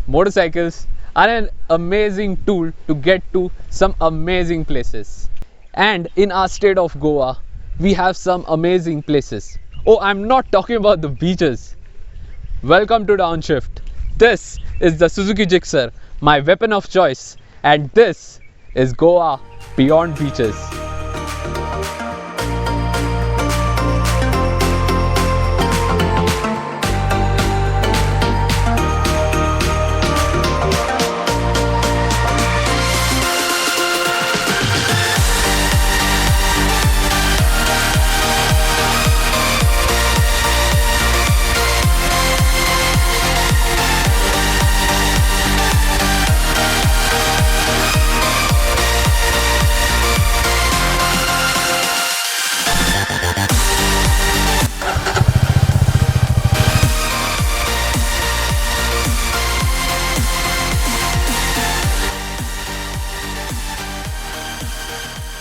motorcycles are an amazing tool to get to some amazing places. And in our state of Goa, we have some amazing places. Oh, I'm not talking about the beaches. Welcome to Downshift. This is the Suzuki Gixxer, my weapon of choice, and this is Goa beyond beaches.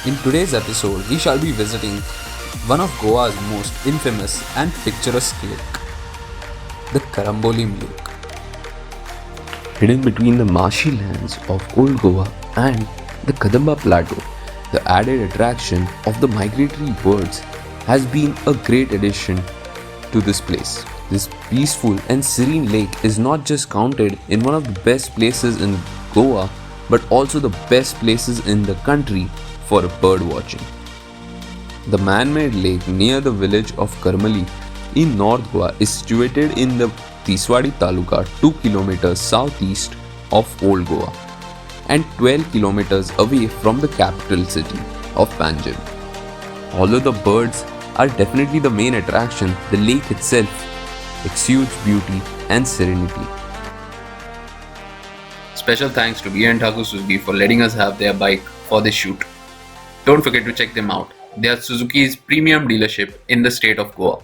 In today's episode, we shall be visiting one of Goa's most infamous and picturesque lake, the Karambolim Lake. Hidden between the marshy lands of Old Goa and the Kadamba Plateau, the added attraction of the migratory birds has been a great addition to this place. This peaceful and serene lake is not just counted in one of the best places in Goa, but also the best places in the country for bird watching. The man-made lake near the village of Karmali in North Goa is situated in the Tiswadi Taluka 2 km southeast of Old Goa and 12 km away from the capital city of Panjim. Although the birds are definitely the main attraction, the lake itself exudes beauty and serenity. Special thanks to B&T Thakur Suzuki for letting us have their bike for this shoot. Don't forget to check them out. They are Suzuki's premium dealership in the state of Goa.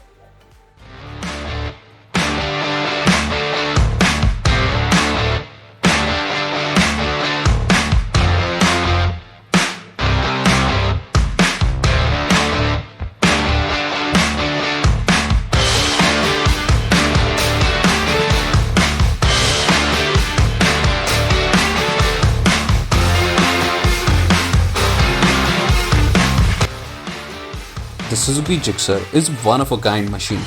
The Suzuki Gixxer is one of a kind machine.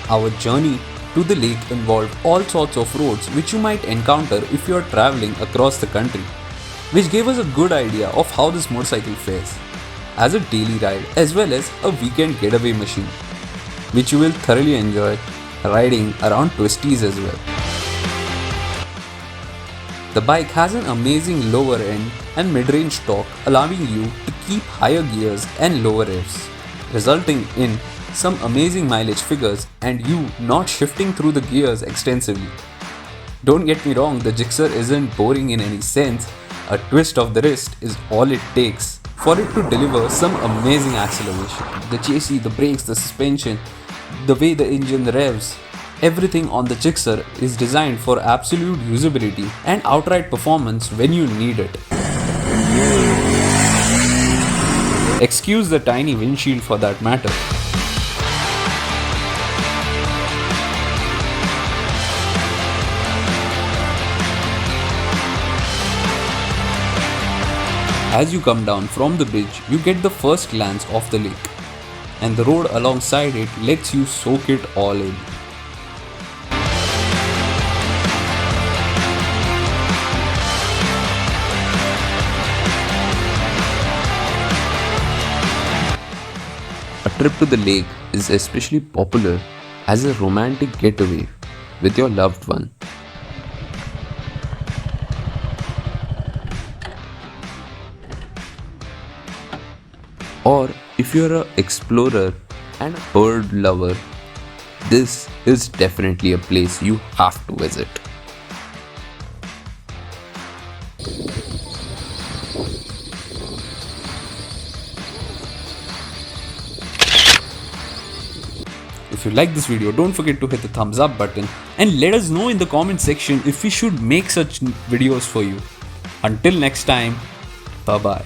Our journey to the lake involved all sorts of roads which you might encounter if you are traveling across the country, which gave us a good idea of how this motorcycle fares as a daily ride as well as a weekend getaway machine, which you will thoroughly enjoy riding around twisties as well. The bike has an amazing lower end and mid-range torque, allowing you to keep higher gears and lower revs, resulting in some amazing mileage figures and you not shifting through the gears extensively. Don't get me wrong, the Gixxer isn't boring in any sense. A twist of the wrist is all it takes for it to deliver some amazing acceleration. The chassis, the brakes, the suspension, the way the engine revs, everything on the Gixxer is designed for absolute usability and outright performance when you need it. Excuse the tiny windshield for that matter. As you come down from the bridge, you get the first glance of the lake, and the road alongside it lets you soak it all in. A trip to the lake is especially popular as a romantic getaway with your loved one. Or if you're an explorer and a bird lover, this is definitely a place you have to visit. If you like this video, don't forget to hit the thumbs up button and let us know in the comment section if we should make such videos for you. Until next time, bye bye.